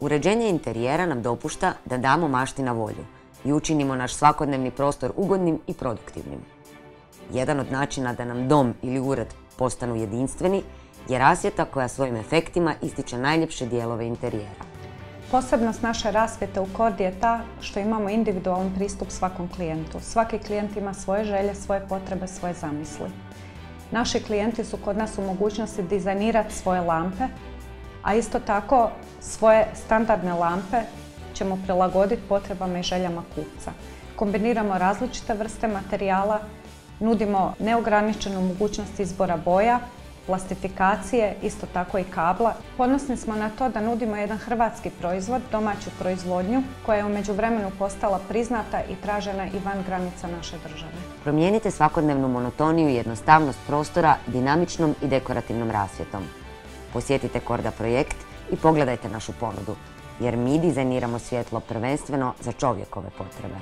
Uređenje interijera nam dopušta da damo mašti na volju i učinimo naš svakodnevni prostor ugodnim i produktivnim. Jedan od načina da nam dom ili ured postanu jedinstveni je rasvjeta koja svojim efektima ističe najljepše dijelove interijera. Posebnost naše rasvjete u Kordi je ta što imamo individualan pristup svakom klijentu. Svaki klijent ima svoje želje, svoje potrebe, svoje zamisli. Naši klijenti su kod nas u mogućnosti dizajnirati svoje lampe, a isto tako svoje standardne lampe ćemo prilagoditi potrebama i željama kupca. Kombiniramo različite vrste materijala, nudimo neograničenu mogućnost izbora boja, plastifikacije, isto tako i kabla. Ponosni smo na to da nudimo jedan hrvatski proizvod, domaću proizvodnju, koja je u međuvremenu postala priznata i tražena i van granica naše države. Promijenite svakodnevnu monotoniju i jednostavnost prostora dinamičnom i dekorativnom rasvjetom. Posjetite Korda projekt i pogledajte našu ponudu, jer mi dizajniramo svjetlo prvenstveno za čovjekove potrebe.